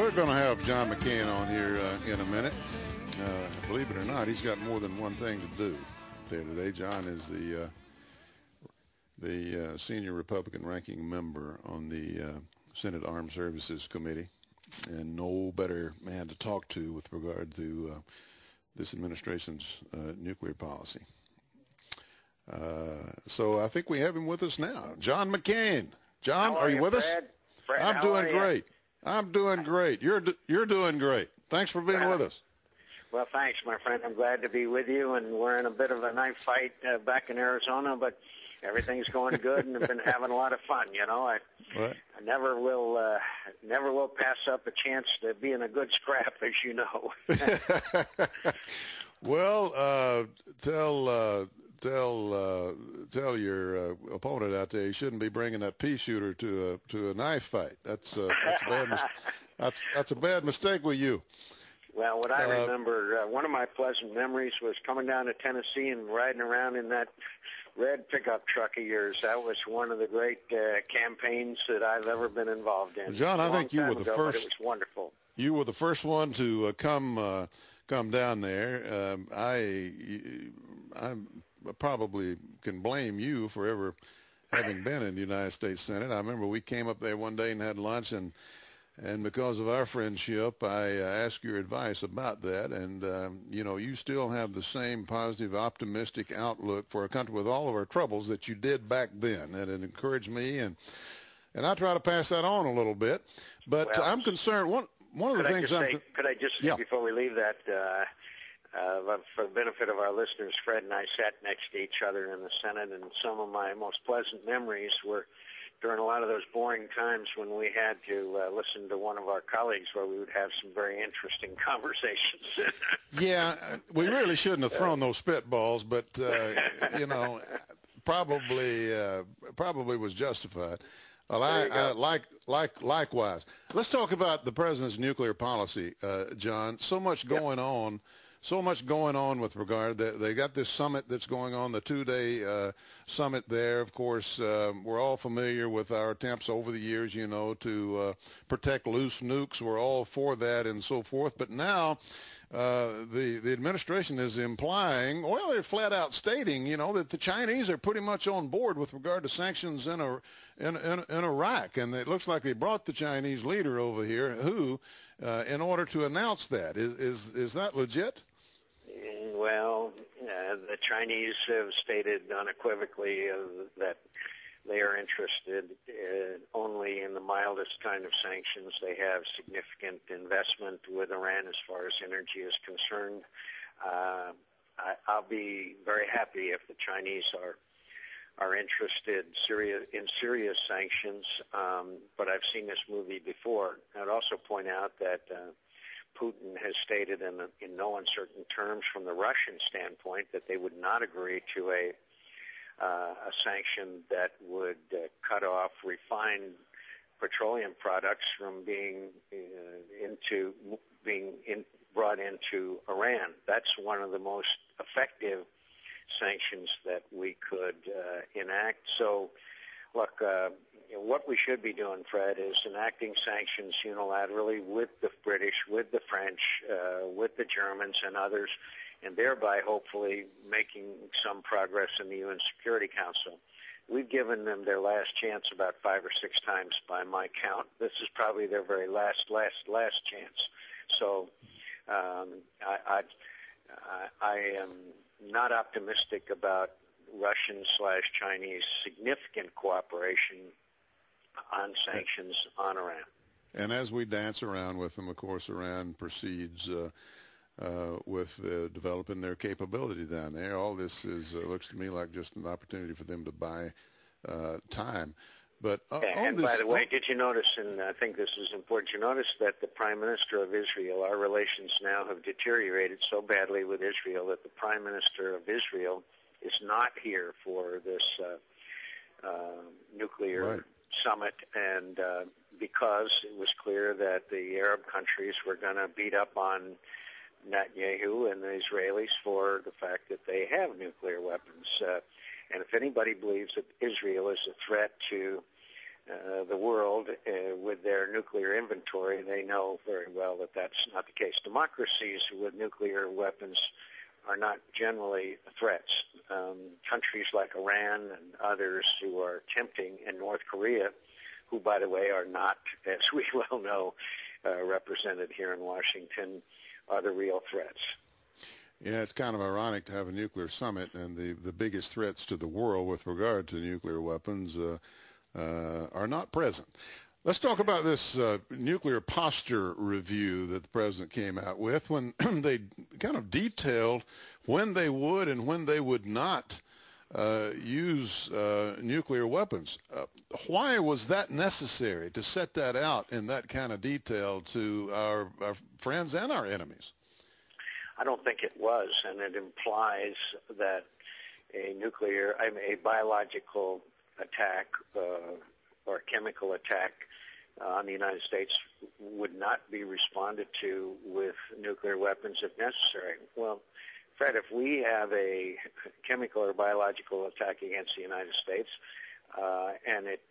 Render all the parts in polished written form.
We're going to have John McCAIN on here in a minute. Believe it or not, he's got more than one thing to do there today. John is the senior Republican ranking member on the Senate Armed Services Committee, and no better man to talk to with regard to this administration's nuclear policy. So I think we have him with us now. John McCAIN. John, are you with us? Fred, I'm doing great. I'm doing great. You're doing great. Thanks for being with us. Well, thanks, my friend. I'm glad to be with you, and we're in a bit of a knife fight back in Arizona, but everything's going good, and I've been having a lot of fun. You know, I never will pass up a chance to be in a good scrap, as you know. Well, tell your opponent out there he shouldn't be bringing that pea shooter to a knife fight. That's a bad mistake with you. Well, what I remember, one of my pleasant memories was coming down to Tennessee and riding around in that red pickup truck of yours. That was one of the great campaigns that I've ever been involved in. John, I think you were the first. It was wonderful. You were the first one to come down there. I probably can blame you for ever having been in the United States Senate. I remember we came up there one day and had lunch, and because of our friendship, I asked your advice about that. And, you still have the same positive, optimistic outlook for a country with all of our troubles that you did back then. And it encouraged me, and I try to pass that on a little bit. But well, I'm concerned. One of the things could I just say before we leave that, for the benefit of our listeners, Fred and I sat next to each other in the Senate, and some of my most pleasant memories were during a lot of those boring times when we had to listen to one of our colleagues where we would have some very interesting conversations. Yeah, we really shouldn't have thrown those spitballs, but, probably was justified. Well, likewise. Let's talk about the president's nuclear policy, John. So much going on. So much going on with regard. They got this summit that's going on, the two-day summit there. Of course, we're all familiar with our attempts over the years, to protect loose nukes. We're all for that and so forth. But now the administration is implying, well, they're flat out stating, that the Chinese are pretty much on board with regard to sanctions in Iraq. And it looks like they brought the Chinese leader over here, in order to announce that. Is that legit? Well, the Chinese have stated unequivocally that they are interested only in the mildest kind of sanctions. They have significant investment with Iran as far as energy is concerned. I'll be very happy if the Chinese are interested in serious sanctions, but I've seen this movie before. I'd also point out that Putin has stated in no uncertain terms from the Russian standpoint that they would not agree to a sanction that would cut off refined petroleum products from being brought into Iran. That's one of the most effective sanctions that we could enact. So, look, what we should be doing, Fred, is enacting sanctions unilaterally with the British, with the French, with the Germans and others, and thereby hopefully making some progress in the UN Security Council. We've given them their last chance about 5 or 6 times by my count. This is probably their very last chance. So I am not optimistic about Russian/Chinese significant cooperation on sanctions on Iran. And as we dance around with them, of course, Iran proceeds with developing their capability down there. All this looks to me like just an opportunity for them to buy time. But and by the way, did you notice, and I think this is important, you notice that the Prime Minister of Israel, our relations now have deteriorated so badly with Israel that the Prime Minister of Israel is not here for this nuclear summit, and because it was clear that the Arab countries were going to beat up on Netanyahu and the Israelis for the fact that they have nuclear weapons. And if anybody believes that Israel is a threat to the world with their nuclear inventory, they know very well that that's not the case. Democracies with nuclear weapons are not generally threats. Countries like Iran and others who are tempting, and North Korea, who, by the way, are not, as we well know, represented here in Washington, are the real threats. Yeah, it's kind of ironic to have a nuclear summit, and the biggest threats to the world with regard to nuclear weapons are not present. Let's talk about this nuclear posture review that the president came out with, when they kind of detailed when they would and when they would not use nuclear weapons. Why was that necessary to set that out in that kind of detail to our friends and our enemies? I don't think it was, and it implies that a biological attack or a chemical attack on the United States would not be responded to with nuclear weapons if necessary. Well, Fred, if we have a chemical or biological attack against the United States, and it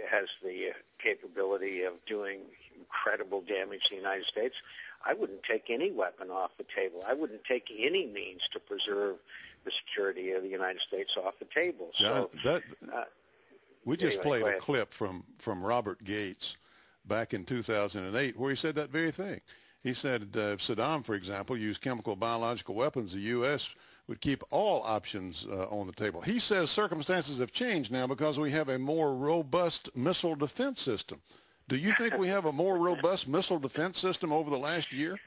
has the capability of doing incredible damage to the United States, I wouldn't take any weapon off the table. I wouldn't take any means to preserve the security of the United States off the table. John, so, we just played a clip from Robert Gates back in 2008 where he said that very thing. He said if Saddam, for example, used chemical biological weapons, the U.S. would keep all options on the table. He says circumstances have changed now because we have a more robust missile defense system. Do you think we have a more robust missile defense system over the last year?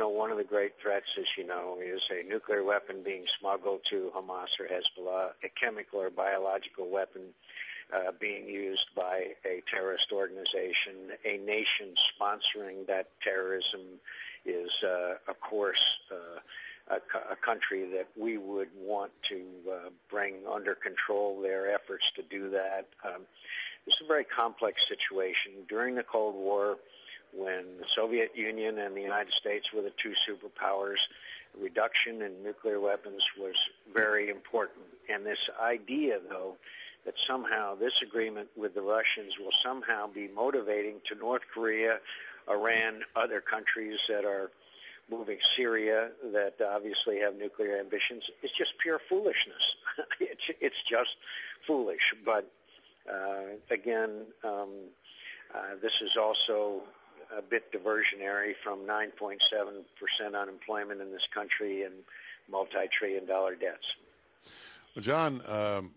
One of the great threats, as you know, is a nuclear weapon being smuggled to Hamas or Hezbollah, a chemical or biological weapon being used by a terrorist organization. A nation sponsoring that terrorism is, of course, a country that we would want to bring under control their efforts to do that. It's a very complex situation. During the Cold War, when the Soviet Union and the United States were the two superpowers, reduction in nuclear weapons was very important. And this idea, though, that somehow this agreement with the Russians will somehow be motivating to North Korea, Iran, other countries that are moving, Syria, that obviously have nuclear ambitions, is just pure foolishness. It's just foolish. But again, this is also a bit diversionary from 9.7% unemployment in this country and multi-trillion-dollar debts. Well, John,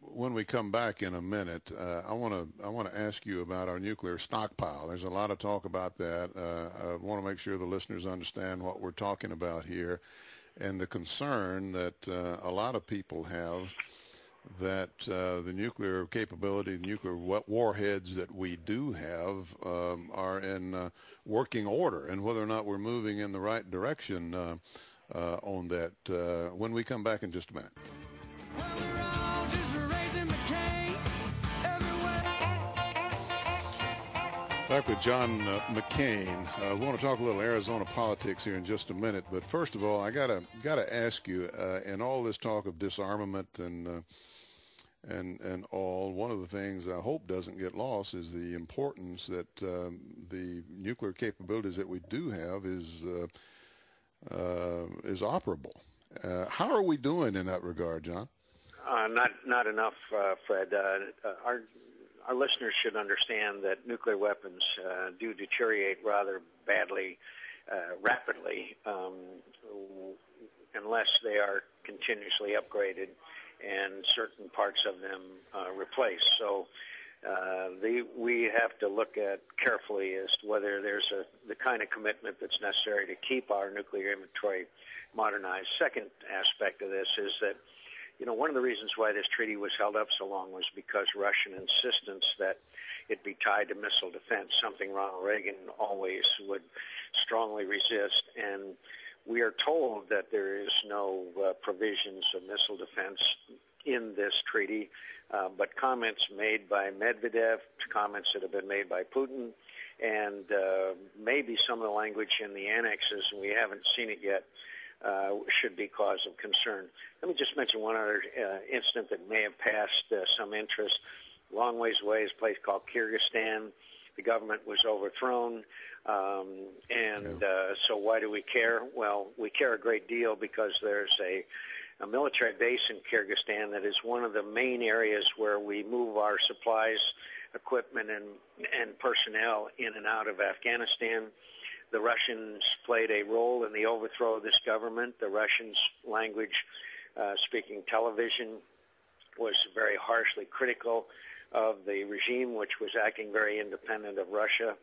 when we come back in a minute, I want to ask you about our nuclear stockpile. There's a lot of talk about that. I want to make sure the listeners understand what we're talking about here, and the concern that a lot of people have that the nuclear capability, the nuclear warheads that we do have are in working order, and whether or not we're moving in the right direction on that when we come back in just a minute. Back with John McCAIN. We want to talk a little Arizona politics here in just a minute, but first of all, I gotta ask you, in all this talk of disarmament and all, one of the things I hope doesn't get lost is the importance that the nuclear capabilities that we do have is operable. How are we doing in that regard, John? Not enough, Fred. Our listeners should understand that nuclear weapons do deteriorate rather badly, rapidly, unless they are continuously upgraded and certain parts of them replaced. So we have to look at carefully as to whether there's the kind of commitment that's necessary to keep our nuclear inventory modernized. Second aspect of this is that, one of the reasons why this treaty was held up so long was because Russian insistence that it be tied to missile defense, something Ronald Reagan always would strongly resist. And we are told that there is no provisions of missile defense in this treaty, but comments made by Medvedev, comments that have been made by Putin, and maybe some of the language in the annexes, and we haven't seen it yet, should be cause of concern. Let me just mention one other incident that may have passed some interest. Long ways away is a place called Kyrgyzstan. the government was overthrown. So why do we care? Well, we care a great deal because there's a military base in Kyrgyzstan that is one of the main areas where we move our supplies, equipment, and personnel in and out of Afghanistan. The Russians played a role in the overthrow of this government. The Russians' language-speaking television was very harshly critical of the regime, which was acting very independent of Russia.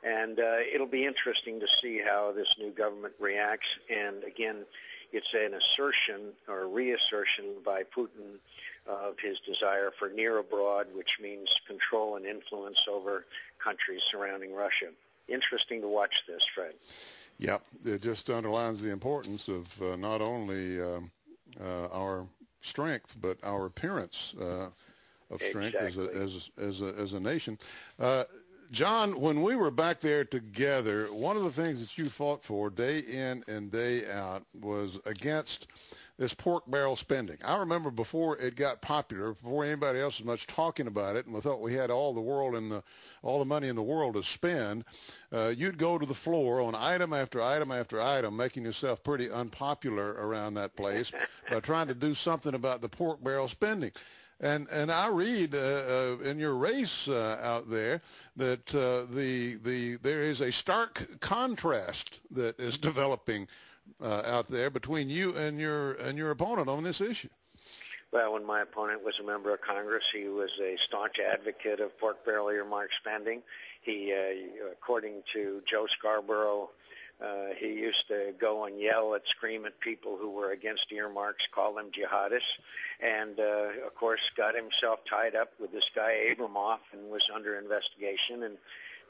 And it'll be interesting to see how this new government reacts. And again, it's an assertion or reassertion by Putin of his desire for near abroad, which means control and influence over countries surrounding Russia. Interesting to watch this, Fred. Yeah, it just underlines the importance of not only our strength, but our appearance of strength as a nation. John, when we were back there together, one of the things that you fought for day in and day out was against this pork barrel spending. I remember before it got popular, before anybody else was much talking about it, and we thought we had all the money in the world to spend, you'd go to the floor on item after item after item, making yourself pretty unpopular around that place by trying to do something about the pork barrel spending. And I read in your race out there that there is a stark contrast that is developing out there between you and your opponent on this issue. Well, when my opponent was a member of Congress, he was a staunch advocate of pork barrel earmark spending. He, according to Joe Scarborough, he used to go and yell and scream at people who were against earmarks, call them jihadists, and, of course, got himself tied up with this guy Abramoff and was under investigation and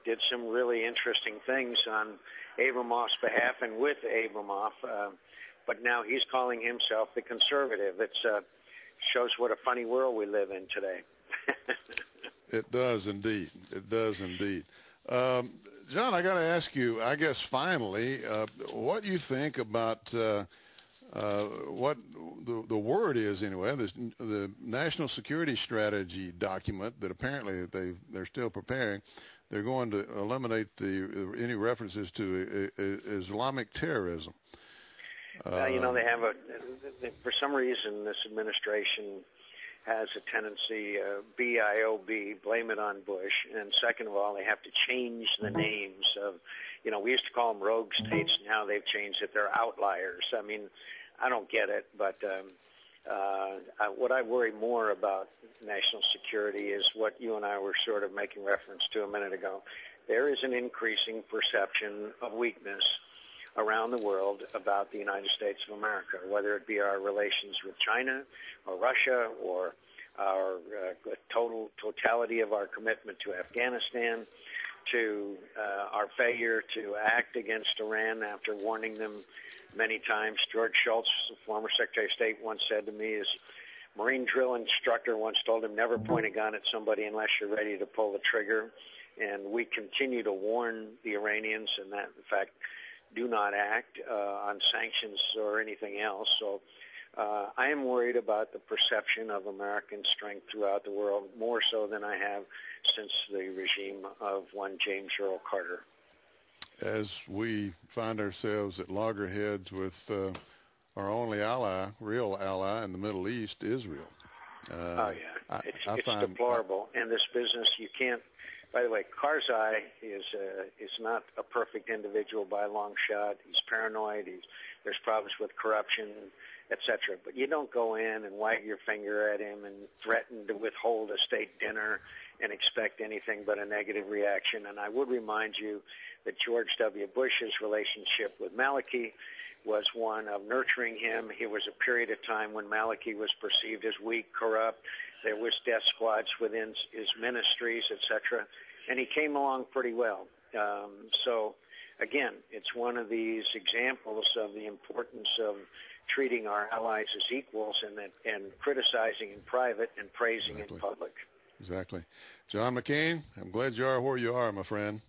did some really interesting things on Abramoff's behalf and with Abramoff. But now he's calling himself the conservative. It shows what a funny world we live in today. It does indeed. It does indeed. John, I got to ask you, I guess finally, what you think about what the word is anyway, the National Security Strategy document that apparently they're still preparing. They're going to eliminate any references to Islamic terrorism. They have for some reason this administration has a tendency, BIOB, blame it on Bush, and second of all, they have to change the names of, we used to call them rogue states, now they've changed it, they're outliers. I mean, I don't get it, but what I worry more about national security is what you and I were sort of making reference to a minute ago. There is an increasing perception of weakness around the world about the United States of America, whether it be our relations with China or Russia or our totality of our commitment to Afghanistan, to our failure to act against Iran after warning them many times. George Shultz, the former Secretary of State, once said to me, his Marine drill instructor once told him, never point a gun at somebody unless you're ready to pull the trigger. And we continue to warn the Iranians and that, in fact, do not act on sanctions or anything else. So I am worried about the perception of American strength throughout the world, more so than I have since the regime of one James Earl Carter. As we find ourselves at loggerheads with our only ally, real ally in the Middle East, Israel. It's deplorable. And this business, you can't. By the way, Karzai is not a perfect individual by a long shot. He's paranoid. There's problems with corruption, etc. But you don't go in and wag your finger at him and threaten to withhold a state dinner and expect anything but a negative reaction. And I would remind you that George W. Bush's relationship with Maliki was one of nurturing him. There was a period of time when Maliki was perceived as weak, corrupt. There was death squads within his ministries, etc. And he came along pretty well. So, again, it's one of these examples of the importance of treating our allies as equals and criticizing in private and praising in public. Exactly. John McCain, I'm glad you are where you are, my friend.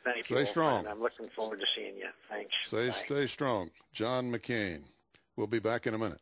Thank you. Stay strong. I'm looking forward to seeing you. Thanks. Stay strong. John McCain. We'll be back in a minute.